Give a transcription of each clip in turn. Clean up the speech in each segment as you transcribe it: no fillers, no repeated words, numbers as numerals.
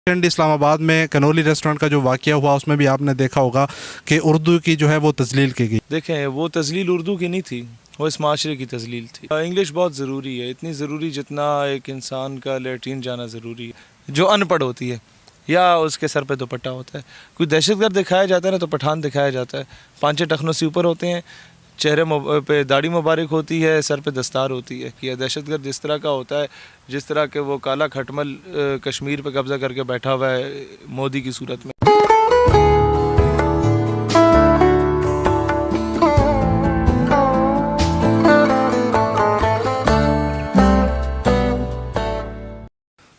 اسلام آباد میں کنولی ریسٹورنٹ کا جو واقعہ ہوا اس میں بھی آپ نے دیکھا ہوگا کہ اردو کی جو ہے وہ تذلیل کی گئی. دیکھیں وہ تذلیل اردو کی نہیں تھی، وہ اس معاشرے کی تذلیل تھی. انگلش بہت ضروری ہے، اتنی ضروری جتنا ایک انسان کا لیٹرین جانا ضروری ہے. جو ان پڑھ ہوتی ہے یا اس کے سر پہ دوپٹہ ہوتا ہے، کوئی دہشت گرد دکھایا جاتا ہے نا تو پٹھان دکھایا جاتا ہے. 5 ٹخنوں سے اوپر ہوتے ہیں، چہرے پہ داڑھی مبارک ہوتی ہے، سر پہ دستار ہوتی ہے. کہ دہشت گرد جس طرح کا ہوتا ہے، جس طرح کہ وہ کالا کھٹمل کشمیر پہ قبضہ کر کے بیٹھا ہوا ہے مودی کی صورت میں.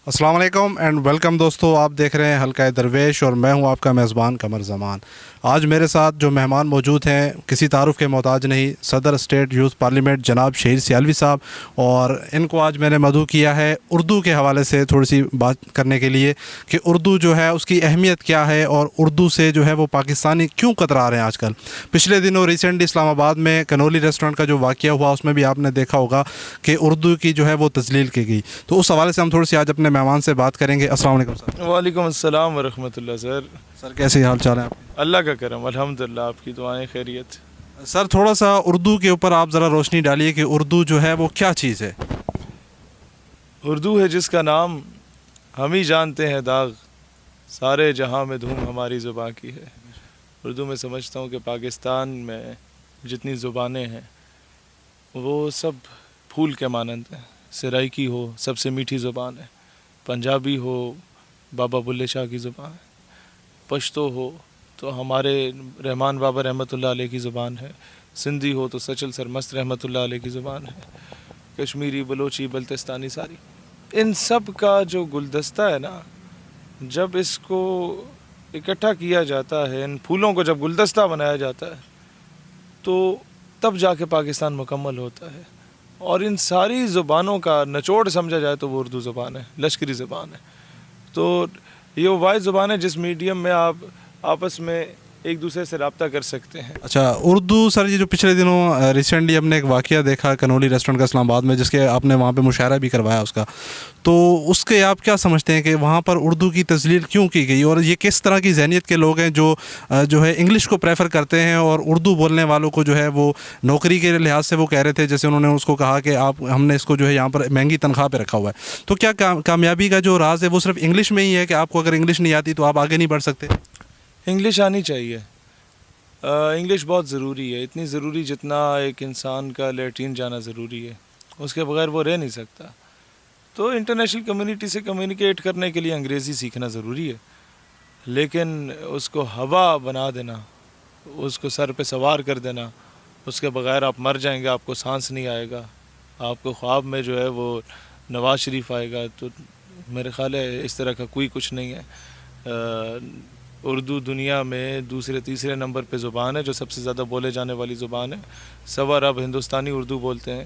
السلام علیکم اینڈ ویلکم دوستو، آپ دیکھ رہے ہیں حلقہ درویش اور میں ہوں آپ کا میزبان قمر زمان. آج میرے ساتھ جو مہمان موجود ہیں کسی تعارف کے محتاج نہیں، صدر اسٹیٹ یوتھ پارلیمنٹ جناب شہیر سیالوی صاحب، اور ان کو آج میں نے مدعو کیا ہے اردو کے حوالے سے تھوڑی سی بات کرنے کے لیے کہ اردو جو ہے اس کی اہمیت کیا ہے اور اردو سے جو ہے وہ پاکستانی کیوں کترا رہے ہیں آج کل. پچھلے دنوں ریسنٹلی اسلام آباد میں کنولی ریسٹورنٹ کا جو واقعہ ہوا اس میں بھی آپ نے دیکھا ہوگا کہ اردو کی جو ہے وہ تذلیل کی گئی. تو اس حوالے سے ہم تھوڑی سی آج اپنے مہمان سے بات کریں گے. السلام علیکم سر. وعلیکم السلام ورحمۃ اللہ. سر کیسے حال چال ہیں آپ؟ اللہ کا کرم، الحمدللہ، آپ کی دعائیں خیریت. سر تھوڑا سا اردو کے اوپر آپ ذرا روشنی ڈالیے کہ اردو جو ہے وہ کیا چیز ہے. اردو ہے جس کا نام ہم ہی جانتے ہیں داغ، سارے جہاں میں دھوم ہماری زباں کی ہے. اردو میں سمجھتا ہوں کہ پاکستان میں جتنی زبانیں ہیں وہ سب پھول کے مانند ہیں. سرائکی ہو سب سے میٹھی زبان ہے، پنجابی ہو بابا بلے شاہ کی زبان ہے، پشتو ہو تو ہمارے رحمان بابا رحمۃ اللہ علیہ کی زبان ہے، سندھی ہو تو سچل سرمست رحمۃ اللہ علیہ کی زبان ہے، کشمیری، بلوچی، بلتستانی، ساری ان سب کا جو گلدستہ ہے نا، جب اس کو اکٹھا کیا جاتا ہے، ان پھولوں کو جب گلدستہ بنایا جاتا ہے تو تب جا کے پاکستان مکمل ہوتا ہے. اور ان ساری زبانوں کا نچوڑ سمجھا جائے تو وہ اردو زبان ہے، لشکری زبان ہے. تو یہ وہ واحد زبان ہے جس میڈیم میں آپ آپس میں ایک دوسرے سے رابطہ کر سکتے ہیں. اچھا، اردو سر یہ جو پچھلے دنوں ریسنٹلی ہم نے ایک واقعہ دیکھا کنولی ریسٹورنٹ کا اسلام آباد میں، جس کے آپ نے وہاں پہ مشاعرہ بھی کروایا اس کا، تو اس کے آپ کیا سمجھتے ہیں کہ وہاں پر اردو کی تذلیل کیوں کی گئی، اور یہ کس طرح کی ذہنیت کے لوگ ہیں جو ہے انگلش کو پریفر کرتے ہیں اور اردو بولنے والوں کو جو ہے وہ نوکری کے لحاظ سے وہ کہہ رہے تھے، جیسے انہوں نے اس کو کہا کہ ہم نے اس کو جو ہے یہاں پر مہنگی تنخواہ پہ رکھا ہوا ہے. تو کیا کامیابی کا جو راز ہے وہ صرف انگلش میں ہی ہے کہ آپ کو اگر انگلش نہیں آتی تو آپ آگے نہیں بڑھ سکتے؟ انگلش آنی چاہیے. انگلش بہت ضروری ہے، اتنی ضروری جتنا ایک انسان کا لیٹرین جانا ضروری ہے. اس کے بغیر وہ رہ نہیں سکتا. تو انٹرنیشنل کمیونٹی سے کمیونیکیٹ کرنے کے لیے انگریزی سیکھنا ضروری ہے، لیکن اس کو ہوا بنا دینا، اس کو سر پہ سوار کر دینا، اس کے بغیر آپ مر جائیں گے، آپ کو سانس نہیں آئے گا، آپ کو خواب میں جو ہے وہ نواز شریف آئے گا، تو میرے خیال ہے اس طرح کا کوئی کچھ نہیں ہے. اردو دنیا میں دوسرے تیسرے نمبر پہ زبان ہے جو سب سے زیادہ بولے جانے والی زبان ہے. 1.25 ارب ہندوستانی اردو بولتے ہیں.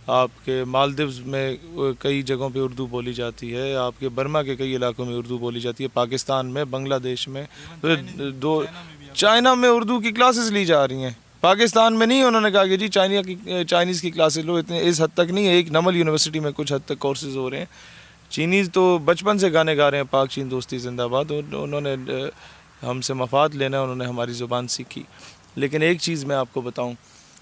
آپ کے مالدیوز میں کئی جگہوں پہ اردو بولی جاتی ہے، آپ کے برما کے کئی علاقوں میں اردو بولی جاتی ہے، پاکستان میں، بنگلہ دیش میں، چائنا میں اردو کی کلاسز لی جا رہی ہیں. پاکستان میں نہیں. انہوں نے کہا کہ جی چائنیز کی کلاسز لو. اتنے اس حد تک نہیں ہے، ایک نمل یونیورسٹی میں کچھ حد تک کورسز ہو رہے ہیں. چینیز تو بچپن سے گانے گا رہے ہیں، پاک چین دوستی زندہ باد. انہوں نے ہم سے مفاد لینا ہے، انہوں نے ہماری زبان سیکھی. لیکن ایک چیز میں آپ کو بتاؤں،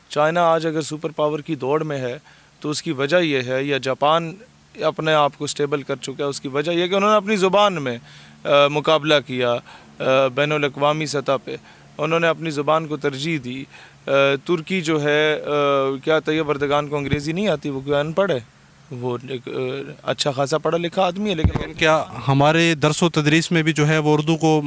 چائنا آج اگر سپر پاور کی دوڑ میں ہے تو اس کی وجہ یہ ہے، یا جاپان اپنے آپ کو سٹیبل کر چکا ہے، اس کی وجہ یہ کہ انہوں نے اپنی زبان میں مقابلہ کیا. بین الاقوامی سطح پہ انہوں نے اپنی زبان کو ترجیح دی. ترکی جو ہے، کیا طیب اردگان کو انگریزی نہیں آتی؟ وہ کیا ان پڑھ ہے؟ وہ ایک اچھا خاصا پڑھا لکھا آدمی ہے، لیکن کیا ہمارے درس و تدریس میں بھی جو ہے وہ اردو کو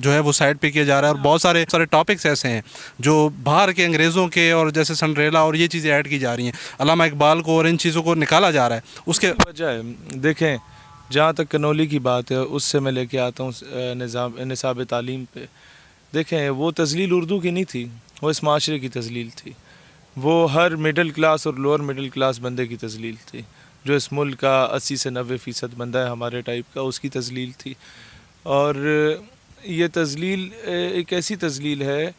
جو ہے وہ سائڈ پہ کیا جا رہا ہے، اور بہت سارے ٹاپکس ایسے ہیں جو باہر کے انگریزوں کے، اور جیسے سنڈریلا اور یہ چیزیں ایڈ کی جا رہی ہیں، علامہ اقبال کو اور ان چیزوں کو نکالا جا رہا ہے. اس کے وجہ ہے، دیکھیں جہاں تک کنولی کی بات ہے اس سے میں لے کے آتا ہوں نصاب تعلیم پہ. دیکھیں وہ تذلیل اردو کی نہیں تھی، وہ اس معاشرے کی تذلیل تھی. وہ ہر مڈل کلاس اور لوور مڈل کلاس بندے کی تذلیل تھی. جو اس ملک کا 80 سے 90% بندہ ہے ہمارے ٹائپ کا، اس کی تذلیل تھی. اور یہ تذلیل ایک ایسی تذلیل ہے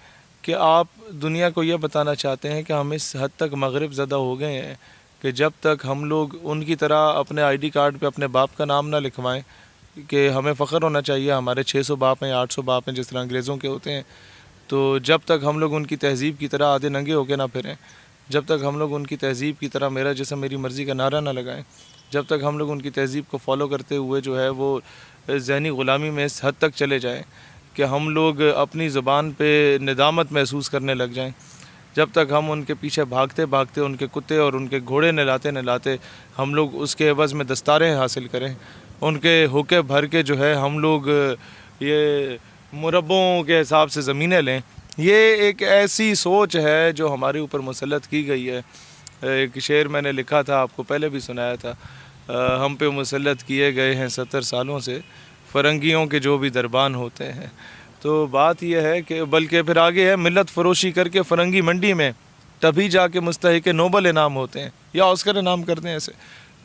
کہ آپ دنیا کو یہ بتانا چاہتے ہیں کہ ہم اس حد تک مغرب زدہ ہو گئے ہیں کہ جب تک ہم لوگ ان کی طرح اپنے آئی ڈی کارڈ پہ اپنے باپ کا نام نہ لکھوائیں کہ ہمیں فخر ہونا چاہیے ہمارے 600 باپ ہیں 800 باپ ہیں جس طرح انگریزوں کے ہوتے ہیں. تو جب تک ہم لوگ ان کی تہذیب کی طرح آدھے ننگے ہو کے نہ پھریں, جب تک ہم لوگ ان کی تہذیب کی طرح میرا جسم میری مرضی کا نعرہ نہ لگائیں, جب تک ہم لوگ ان کی تہذیب کو فالو کرتے ہوئے جو ہے وہ ذہنی غلامی میں اس حد تک چلے جائیں کہ ہم لوگ اپنی زبان پہ ندامت محسوس کرنے لگ جائیں, جب تک ہم ان کے پیچھے بھاگتے بھاگتے ان کے کتے اور ان کے گھوڑے نہلاتے ہم لوگ اس کے عوض میں دستاریں حاصل کریں, ان کے ہوکے بھر کے جو ہے ہم لوگ یہ مربوں کے حساب سے زمینیں لیں, یہ ایک ایسی سوچ ہے جو ہمارے اوپر مسلط کی گئی ہے. ایک شعر میں نے لکھا تھا, آپ کو پہلے بھی سنایا تھا, ہم پہ مسلط کیے گئے ہیں 70 سالوں سے فرنگیوں کے جو بھی دربان ہوتے ہیں. تو بات یہ ہے کہ بلکہ پھر آگے ہے, ملت فروشی کر کے فرنگی منڈی میں تبھی جا کے مستحق نوبل انعام ہوتے ہیں یا آسکر انعام کرتے ہیں ایسے.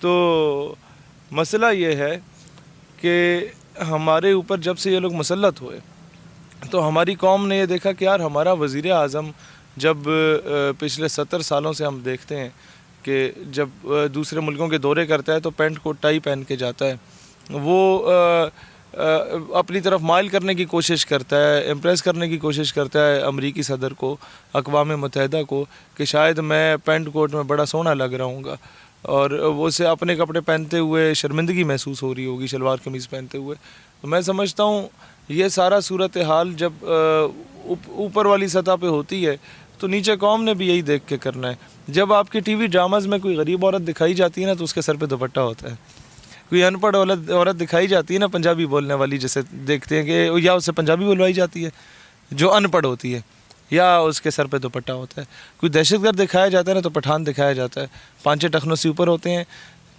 تو مسئلہ یہ ہے کہ ہمارے اوپر جب سے یہ لوگ مسلط ہوئے تو ہماری قوم نے یہ دیکھا کہ یار ہمارا وزیر اعظم جب پچھلے 70 سالوں سے ہم دیکھتے ہیں کہ جب دوسرے ملکوں کے دورے کرتا ہے تو پینٹ کوٹ ٹائی پہن کے جاتا ہے, وہ اپنی طرف مائل کرنے کی کوشش کرتا ہے, امپریس کرنے کی کوشش کرتا ہے امریکی صدر کو, اقوام متحدہ کو, کہ شاید میں پینٹ کوٹ میں بڑا سونا لگ رہا ہوں گا, اور وہ اسے اپنے کپڑے پہنتے ہوئے شرمندگی محسوس ہو رہی ہوگی شلوار قمیض پہنتے ہوئے. تو میں سمجھتا ہوں یہ سارا صورتحال جب اوپر والی سطح پہ ہوتی ہے تو نیچے قوم نے بھی یہی دیکھ کے کرنا ہے. جب آپ کے ٹی وی ڈراماز میں کوئی غریب عورت دکھائی جاتی ہے نا تو اس کے سر پہ دوپٹہ ہوتا ہے, کوئی ان پڑھ عورت دکھائی جاتی ہے نا پنجابی بولنے والی, جیسے دیکھتے ہیں کہ یا اس سے پنجابی بلوائی جاتی ہے جو ان پڑھ ہوتی ہے, یا اس کے سر پہ دوپٹہ ہوتا ہے. کوئی دہشت گرد دکھایا جاتا ہے نا تو پٹھان دکھایا جاتا ہے, 5 ٹخنوں سے اوپر ہوتے ہیں,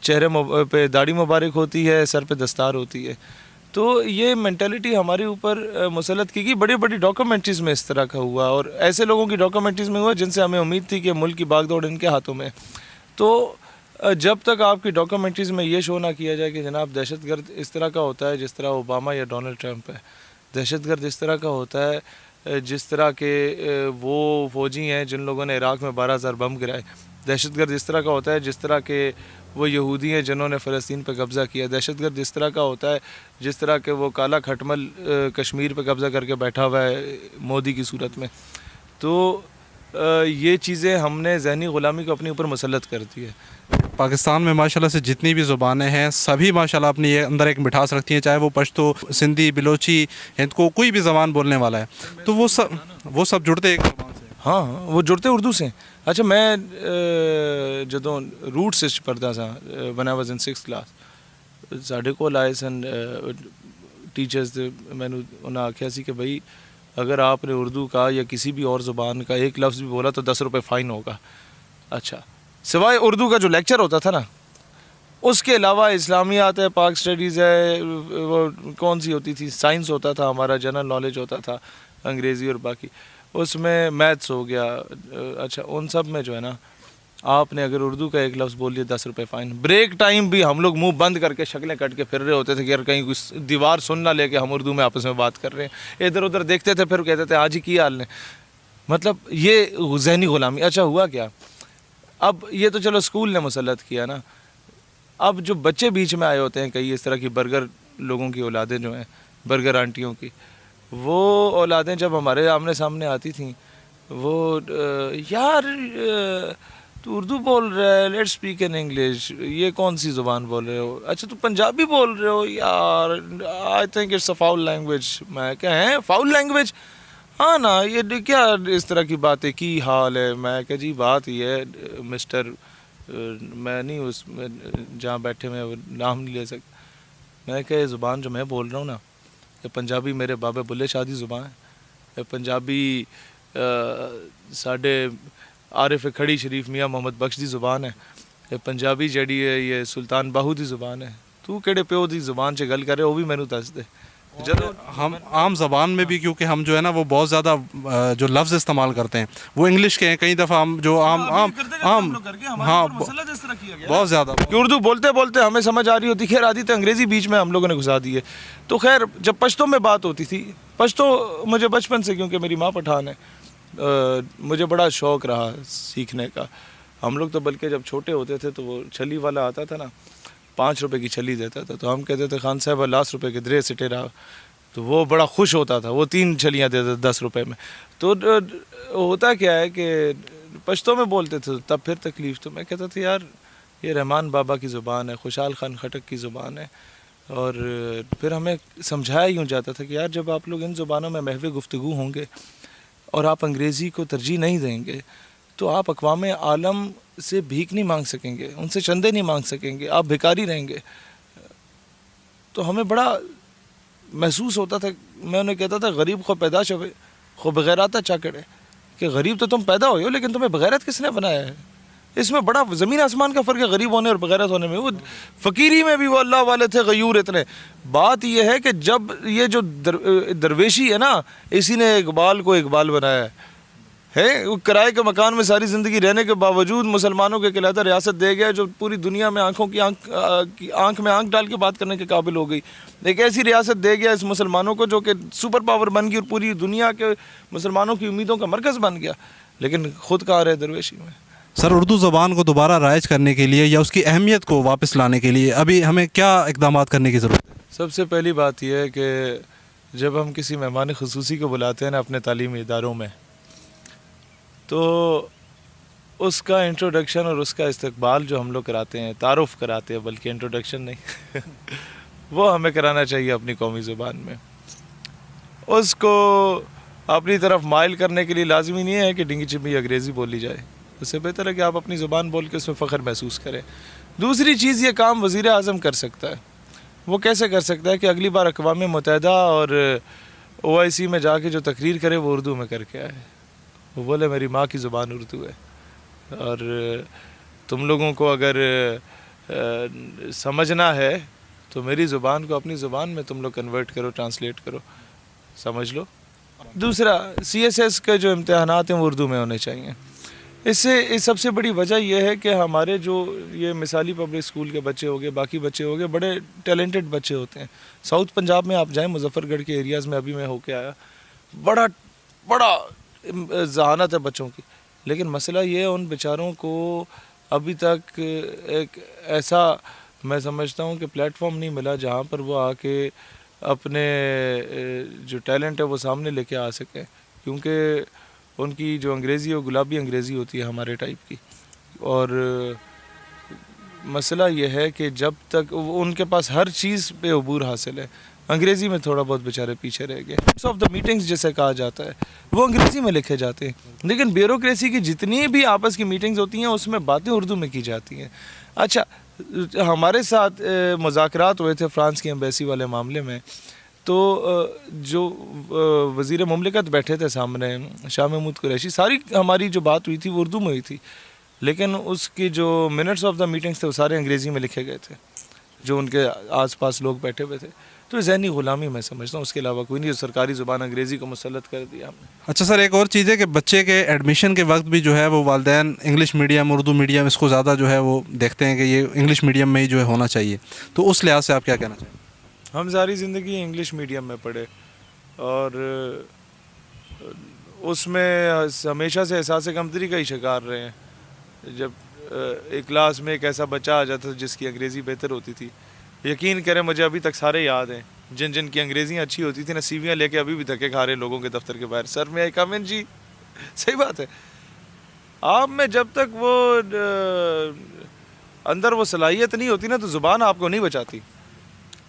چہرے پہ داڑھی مبارک ہوتی ہے, سر پہ دستار ہوتی ہے. تو یہ مینٹلٹی ہمارے اوپر مسلط کی گئی. بڑی بڑی ڈاکومنٹریز میں اس طرح کا ہوا, اور ایسے لوگوں کی ڈاکومنٹریز میں ہوا جن سے ہمیں امید تھی کہ ملک کی باغ دوڑ ان کے ہاتھوں میں. تو جب تک آپ کی ڈاکومنٹریز میں یہ شو نہ کیا جائے کہ جناب دہشت گرد اس طرح کا ہوتا ہے جس طرح اوباما یا ڈونلڈ ٹرمپ ہے, دہشت گرد اس طرح کا ہوتا ہے جس طرح کے وہ فوجی ہیں جن لوگوں نے عراق میں 12,000 بم گرائے, دہشت گرد اس طرح کا ہوتا ہے جس طرح کے وہ یہودی ہیں جنہوں نے فلسطین پہ قبضہ کیا, دہشت گرد اس طرح کا ہوتا ہے جس طرح کہ وہ کالا کھٹمل کشمیر پہ قبضہ کر کے بیٹھا ہوا ہے مودی کی صورت میں. تو یہ چیزیں ہم نے ذہنی غلامی کو اپنے اوپر مسلط کر دی ہے. پاکستان میں ماشاءاللہ سے جتنی بھی زبانیں ہیں سبھی ماشاءاللہ اپنی اندر ایک مٹھاس رکھتی ہیں, چاہے وہ پشتو, سندھی, بلوچی, ہند کو کوئی بھی زبان بولنے والا ہے تو وہ سب جڑتے ایک زبان سے. ہاں وہ جڑتے اردو سے. اچھا میں جدوں روٹ سے پڑھتا تھا when I was in 6th class, ਸਾਡੇ ਕੋਲ ਆਏ ਸਨ ٹیچرز, میں نے انہیں آخیا سی کہ بھائی اگر آپ نے اردو کا یا کسی بھی اور زبان کا ایک لفظ بھی بولا تو 10 روپے فائن ہوگا. اچھا سوائے اردو کا جو لیکچر ہوتا تھا نا اس کے علاوہ اسلامیات ہے, پاک اسٹڈیز ہے, وہ کون سی ہوتی تھی, سائنس ہوتا تھا ہمارا, جنرل نالج ہوتا تھا, انگریزی اور باقی, اس میں میتھس ہو گیا. اچھا ان سب میں جو ہے نا آپ نے اگر اردو کا ایک لفظ بول لیا 10 روپے فائن. بریک ٹائم بھی ہم لوگ منہ بند کر کے شکلیں کٹ کے پھر رہے ہوتے تھے کہ یار کہیں کوئی دیوار سن نہ لے کے ہم اردو میں آپس میں بات کر رہے ہیں. ادھر ادھر دیکھتے تھے پھر کہتے تھے آج ہی کی حال نے, مطلب یہ ذہنی غلامی. اچھا ہوا کیا, اب یہ تو چلو اسکول نے مسلط کیا نا, اب جو بچے بیچ میں آئے ہوتے ہیں کئی اس طرح کی برگر لوگوں کی اولادیں جو ہیں, برگر آنٹیوں کی, وہ اولادیں جب ہمارے آمنے سامنے آتی تھیں وہ یار تو اردو بول رہا ہے, لیٹ اسپیک ان انگلش, یہ کون سی زبان بول رہے ہو, اچھا تو پنجابی بول رہے ہو یار, I think it's a foul language. میں کیا ہے فاؤل لینگویج, ہاں نا یہ کیا اس طرح کی باتیں, کی حال ہے. میں کہ جی بات یہ ہے مسٹر, میں نہیں اس میں جہاں بیٹھے میں نام نہیں لے سکتا, میں کہ یہ زبان جو میں بول رہا ہوں نا یہ پنجابی میرے بابے بلے شاہ دی زبان ہے, یہ پنجابی ساڈے عارف کھڑی شریف میاں محمد بخش دی زبان ہے, یہ پنجابی جڑی ہے یہ سلطان باہو دی زبان ہے. تو کہڑے پیو دی زبان سے گل کرے وہ بھی مینوں دس دے. جب ہم عام زبان میں بھی کیونکہ ہم جو ہے نا وہ بہت زیادہ جو لفظ استعمال کرتے ہیں وہ انگلش کے ہیں, کئی دفعہ ہم جو عام ہاں بہت زیادہ کہ اردو بولتے بولتے ہمیں سمجھ آ رہی ہوتی, خیر آدھی تو انگریزی بیچ میں ہم لوگوں نے گھسا دی ہے. تو خیر جب پشتو میں بات ہوتی تھی, پشتو مجھے بچپن سے کیونکہ میری ماں پٹھان ہے مجھے بڑا شوق رہا سیکھنے کا. ہم لوگ تو بلکہ جب چھوٹے ہوتے تھے تو وہ چھلی والا آتا تھا نا 5 روپے کی چھلی دیتا تھا, تو ہم کہتے تھے خان صاحب 10 روپے کے درے سٹے رہا, تو وہ بڑا خوش ہوتا تھا, وہ 3 چھلیاں دیتا تھا 10 روپے میں. تو ہوتا کیا ہے کہ پشتوں میں بولتے تھے, تب پھر تکلیف. تو میں کہتا تھا یار یہ رحمان بابا کی زبان ہے, خوشحال خان خٹک کی زبان ہے, اور پھر ہمیں سمجھایا یوں جاتا تھا کہ یار جب آپ لوگ ان زبانوں میں محو گفتگو ہوں گے اور آپ انگریزی کو ترجیح نہیں دیں گے, تو آپ اقوام عالم سے بھیک نہیں مانگ سکیں گے, ان سے چندے نہیں مانگ سکیں گے, آپ بھکاری رہیں گے. تو ہمیں بڑا محسوس ہوتا تھا. میں انہیں کہتا تھا غریب خو پیداش ہوئے خو بغیرات چا کرے, کہ غریب تو تم پیدا ہوئے ہو لیکن تمہیں بغیرت کس نے بنایا ہے. اس میں بڑا زمین آسمان کا فرق ہے غریب ہونے اور بغیرت ہونے میں. وہ فقیری میں بھی وہ اللہ والے تھے غیور اتنے. بات یہ ہے کہ جب یہ جو درویشی ہے نا, اسی نے اقبال کو اقبال بنایا ہے. وہ کرائے کے مکان میں ساری زندگی رہنے کے باوجود مسلمانوں کے قلعہ ریاست دے گیا, جو پوری دنیا میں آنکھ میں آنکھ ڈال کے بات کرنے کے قابل ہو گئی. ایک ایسی ریاست دے گیا اس مسلمانوں کو جو کہ سپر پاور بن گئی اور پوری دنیا کے مسلمانوں کی امیدوں کا مرکز بن گیا, لیکن خود کہا رہے درویشی میں. سر اردو زبان کو دوبارہ رائج کرنے کے لیے یا اس کی اہمیت کو واپس لانے کے لیے ابھی ہمیں کیا اقدامات کرنے کی ضرورت ہے؟ سب سے پہلی بات یہ ہے کہ جب ہم کسی مہمان خصوصی کو بلاتے ہیں نا اپنے تعلیمی اداروں میں, تو اس کا انٹروڈکشن اور اس کا استقبال جو ہم لوگ کراتے ہیں, تعارف کراتے ہیں بلکہ انٹروڈکشن نہیں وہ ہمیں کرانا چاہیے اپنی قومی زبان میں. اس کو اپنی طرف مائل کرنے کے لیے لازمی نہیں ہے کہ ڈنگی چپی انگریزی بولی جائے, اس سے بہتر ہے کہ آپ اپنی زبان بول کے اس میں فخر محسوس کریں. دوسری چیز یہ کام وزیر اعظم کر سکتا ہے. وہ کیسے کر سکتا ہے کہ اگلی بار اقوام متحدہ اور OIC میں جا کے جو تقریر کرے وہ اردو میں کر کے آئے. وہ بولے میری ماں کی زبان اردو ہے, اور تم لوگوں کو اگر سمجھنا ہے تو میری زبان کو اپنی زبان میں تم لوگ کنورٹ کرو, ٹرانسلیٹ کرو, سمجھ لو. دوسرا CSS کے جو امتحانات ہیں وہ اردو میں ہونے چاہیے. اس سے سب سے بڑی وجہ یہ ہے کہ ہمارے جو یہ مثالی پبلک اسکول کے بچے ہو گئے, باقی بچے ہو گئے, بڑے ٹیلنٹڈ بچے ہوتے ہیں. ساؤتھ پنجاب میں آپ جائیں, مظفر گڑھ کے ایریاز میں ابھی میں ہو کے آیا, بڑا ذہانت ہے بچوں کی, لیکن مسئلہ یہ ہے ان بیچاروں کو ابھی تک ایک ایسا میں سمجھتا ہوں کہ پلیٹ فارم نہیں ملا جہاں پر وہ آ کے اپنے جو ٹیلنٹ ہے وہ سامنے لے کے آ سکیں, کیونکہ ان کی جو انگریزی ہے وہ گلابی انگریزی ہوتی ہے ہمارے ٹائپ کی. اور مسئلہ یہ ہے کہ جب تک ان کے پاس ہر چیز پہ عبور حاصل ہے, انگریزی میں تھوڑا بہت بیچارے پیچھے رہ گئے. آف دا میٹنگز جیسے کہا جاتا ہے وہ انگریزی میں لکھے جاتے ہیں, لیکن بیوروکریسی کی جتنی بھی آپس کی میٹنگز ہوتی ہیں اس میں باتیں اردو میں کی جاتی ہیں. اچھا, ہمارے ساتھ مذاکرات ہوئے تھے فرانس کی ایمبیسی والے معاملے میں, تو جو وزیر مملکت بیٹھے تھے سامنے شاہ محمود قریشی, ساری ہماری جو بات ہوئی تھی وہ اردو میں ہوئی تھی, لیکن اس کی جو منٹس آف دا میٹنگز تھے وہ سارے انگریزی میں لکھے گئے تھے جو ان کے آس پاس لوگ بیٹھے ہوئے تھے. تو ذہنی غلامی میں سمجھتا ہوں, اس کے علاوہ کوئی نہیں. جو سرکاری زبان انگریزی کو مسلط کر دیا ہم نے. اچھا سر, ایک اور چیز ہے کہ بچے کے ایڈمیشن کے وقت بھی جو ہے وہ والدین انگلش میڈیم اردو میڈیم اس کو زیادہ جو ہے وہ دیکھتے ہیں کہ یہ انگلش میڈیم میں ہی جو ہے ہونا چاہیے, تو اس لحاظ سے آپ کیا کہنا چاہیں؟ ہم ساری زندگی انگلش میڈیم میں پڑھے اور اس میں ہمیشہ سے احساس کمتری کا ہی شکار رہے ہیں. جب ایک کلاس میں ایک ایسا بچہ آ جاتا تھا جس کی انگریزی بہتر ہوتی تھی, یقین کریں مجھے ابھی تک سارے یاد ہیں جن کی انگریزیاں اچھی ہوتی تھیں نا, سیویاں لے کے ابھی بھی دھکے کھا رہے لوگوں کے دفتر کے باہر, سر میں کم ان جی. صحیح بات ہے, آپ میں جب تک وہ اندر وہ صلاحیت نہیں ہوتی نا تو زبان آپ کو نہیں بچاتی.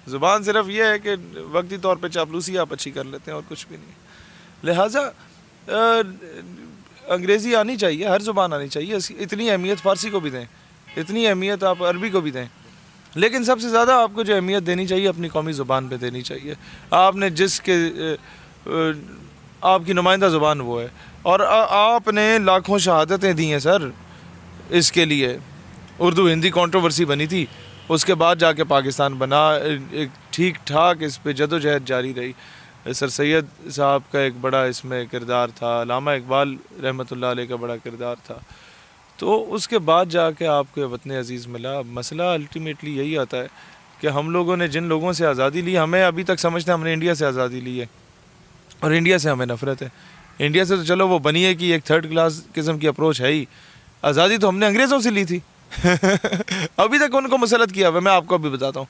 زبان صرف یہ ہے کہ وقتی طور پہ چاپلوسی آپ اچھی کر لیتے ہیں اور کچھ بھی نہیں. لہٰذا انگریزی آنی چاہیے, ہر زبان آنی چاہیے. اتنی اہمیت فارسی کو بھی دیں, اتنی اہمیت آپ عربی کو بھی دیں, لیکن سب سے زیادہ آپ کو جو اہمیت دینی چاہیے اپنی قومی زبان پہ دینی چاہیے. آپ نے جس کے آپ کی نمائندہ زبان وہ ہے, اور آپ نے لاکھوں شہادتیں دی ہیں سر اس کے لیے. اردو ہندی کنٹروورسی بنی تھی, اس کے بعد جا کے پاکستان بنا, ایک ٹھیک ٹھاک اس پہ جد و جہد جاری رہی. سر سید صاحب کا ایک بڑا اس میں کردار تھا, علامہ اقبال رحمۃ اللہ علیہ کا بڑا کردار تھا. تو اس کے بعد جا کے آپ کو وطن عزیز ملا. مسئلہ الٹیمیٹلی یہی آتا ہے کہ ہم لوگوں نے جن لوگوں سے آزادی لی, ہمیں ابھی تک سمجھتے ہیں ہم نے انڈیا سے آزادی لی ہے اور انڈیا سے ہمیں نفرت ہے. انڈیا سے تو چلو وہ بنی ہے کہ ایک تھرڈ کلاس قسم کی اپروچ ہے ہی, آزادی تو ہم نے انگریزوں سے لی تھی. ابھی تک ان کو مسلط کیا ہوا ہے. میں آپ کو ابھی بتاتا ہوں,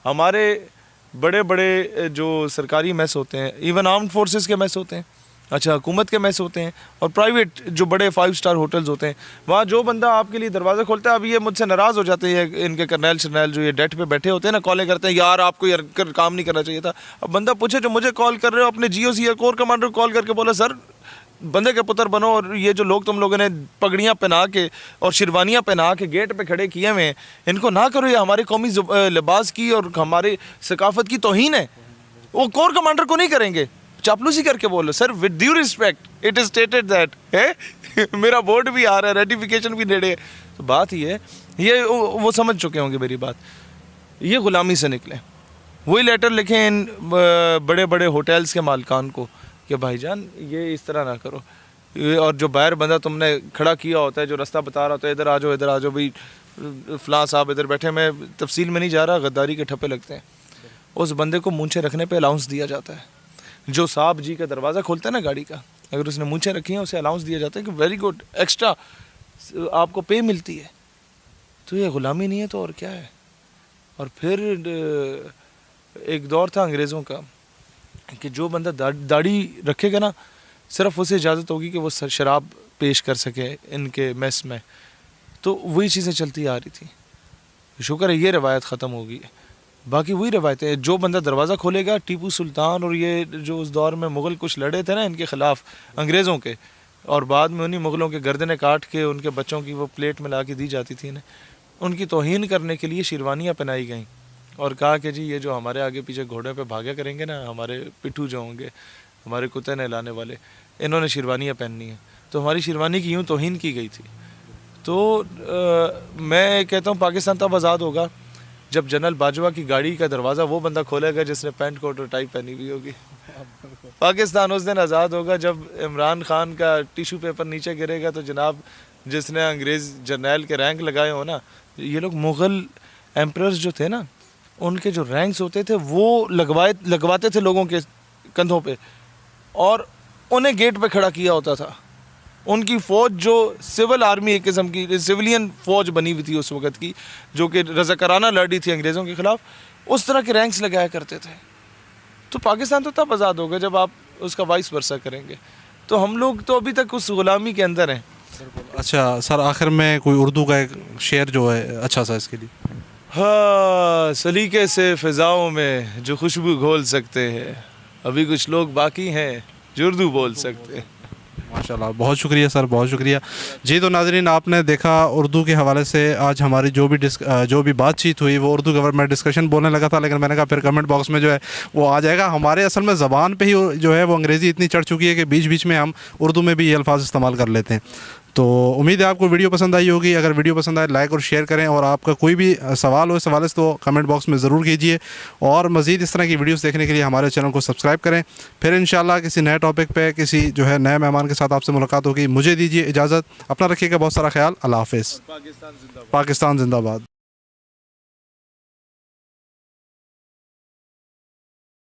ہمارے بڑے بڑے جو سرکاری میس ہوتے ہیں, ایون آرمڈ فورسز کے میس ہوتے ہیں, اچھا حکومت کے میس ہوتے ہیں, اور پرائیویٹ جو بڑے 5 اسٹار ہوٹلز ہوتے ہیں, وہاں جو بندہ آپ کے لیے دروازہ کھولتا ہے, اب یہ مجھ سے ناراض ہو جاتے ہیں ان کے کرنیل شرنیل جو یہ ڈیٹ پہ بیٹھے ہوتے ہیں نا, کالیں کرتے ہیں, یار آپ کو یہ کام نہیں کرنا چاہیے تھا. اب بندہ پوچھے جو مجھے کال کر رہے ہو, اپنے جی او سی یا کور کمانڈر کو کال کر کے بولا سر بندے کے پتر بنو, اور یہ جو لوگ تم لوگوں نے پگڑیاں پہنا کے اور شیروانیاں پہنا کے گیٹ پہ کھڑے کیے ہوئے ہیں, ان کو نہ کرو, یہ ہماری قومی لباس کی اور ہماری ثقافت کی توہین ہے. وہ کور کمانڈر کو نہیں کریں گے, چاپلوسی کر کے بولو sir with due respect it is stated that میرا بورڈ بھی آ رہا ہے, ریٹیفیکیشن بھی نیڑے ہے. تو بات یہ ہے, یہ وہ سمجھ چکے ہوں گے میری بات, یہ غلامی سے نکلے. وہی لیٹر لکھیں ان بڑے بڑے ہوٹلز کے مالکان کو کہ بھائی جان یہ اس طرح نہ کرو, اور جو باہر بندہ تم نے کھڑا کیا ہوتا ہے, جو رستہ بتا رہا ہوتا ہے, ادھر آ جاؤ بھائی فلاں صاحب ادھر بیٹھے, میں تفصیل میں نہیں جا رہا, غداری کے ٹھپے لگتے ہیں. اس بندے کو مونچھیں رکھنے پہ الاؤنس دیا جاتا ہے. جو صاحب جی کا دروازہ کھولتا ہے نا گاڑی کا, اگر اس نے مونچھیں رکھی ہیں اسے الاؤنس دیا جاتا ہے کہ ویری گڈ, ایکسٹرا آپ کو پے ملتی ہے. تو یہ غلامی نہیں ہے تو اور کیا ہے. اور پھر ایک دور تھا انگریزوں کا کہ جو بندہ داڑھی رکھے گا نا, صرف اسے اجازت ہوگی کہ وہ شراب پیش کر سکے ان کے میس میں. تو وہی چیزیں چلتی آ رہی تھیں. شکر ہے یہ روایت ختم ہو گئی ہے, باقی وہی روایتیں. جو بندہ دروازہ کھولے گا, ٹیپو سلطان اور یہ جو اس دور میں مغل کچھ لڑے تھے نا ان کے خلاف انگریزوں کے, اور بعد میں انہی مغلوں کے گردنیں کاٹ کے ان کے بچوں کی وہ پلیٹ میں لا کے دی جاتی تھی, ان کی توہین کرنے کے لیے شیروانیاں پہنائی گئیں, اور کہا کہ جی یہ جو ہمارے آگے پیچھے گھوڑے پہ بھاگیا کریں گے نا, ہمارے پٹھو جو ہوں گے, ہمارے کتے نہلانے والے, انہوں نے شیروانیاں پہننی ہیں. تو ہماری شیروانی کی یوں توہین کی گئی تھی. تو میں کہتا ہوں پاکستان تب آزاد ہوگا جب جنرل باجوہ کی گاڑی کا دروازہ وہ بندہ کھولے گا جس نے پینٹ کوٹ اور ٹائی پہنی ہوئی ہوگی. پاکستان اس دن آزاد ہوگا جب عمران خان کا ٹیشو پیپر نیچے گرے گا تو جناب جس نے انگریز جرنیل کے رینک لگائے ہو نا, یہ لوگ مغل ایمپررز جو تھے نا, ان کے جو رینکس ہوتے تھے وہ لگواتے تھے لوگوں کے کندھوں پہ, اور انہیں گیٹ پہ کھڑا کیا ہوتا تھا. ان کی فوج جو سول آرمی ایک قسم کی سویلین فوج بنی ہوئی تھی اس وقت کی, جو کہ رضاکارانہ لڑ رہی تھی انگریزوں کے خلاف, اس طرح کے رینکس لگایا کرتے تھے. تو پاکستان تو تب آزاد ہوگا جب آپ اس کا وائس ورثہ کریں گے. تو ہم لوگ تو ابھی تک اس غلامی کے اندر ہیں. اچھا سر, آخر میں کوئی اردو کا ایک شعر جو ہے اچھا سا اس کے لیے. ہاں, سلیقے سے فضاؤں میں جو خوشبو گھول سکتے ہیں, ابھی کچھ لوگ باقی ہیں جو اردو بول سکتے ہیں. ماشاءاللہ, بہت شکریہ سر, بہت شکریہ. جی تو ناظرین, آپ نے دیکھا اردو کے حوالے سے آج ہماری جو بھی بات چیت ہوئی وہ اردو گورنمنٹ ڈسکشن بولنے لگا تھا, لیکن میں نے کہا پھر کمنٹ باکس میں جو ہے وہ آ جائے گا. ہمارے اصل میں زبان پہ ہی جو ہے وہ انگریزی اتنی چڑھ چکی ہے کہ بیچ بیچ میں ہم اردو میں بھی یہ الفاظ استعمال کر لیتے ہیں. تو امید ہے آپ کو ویڈیو پسند آئی ہوگی. اگر ویڈیو پسند آئے لائک اور شیئر کریں, اور آپ کا کوئی بھی سوال ہو اس حوالے سے تو کمنٹ باکس میں ضرور کیجیے, اور مزید اس طرح کی ویڈیوز دیکھنے کے لیے ہمارے چینل کو سبسکرائب کریں. پھر انشاءاللہ کسی نئے ٹاپک پہ کسی جو ہے نئے مہمان کے ساتھ آپ سے ملاقات ہوگی. مجھے دیجیے اجازت, اپنا رکھیے گا بہت سارا خیال. اللہ حافظ. پاکستان زندہ باد.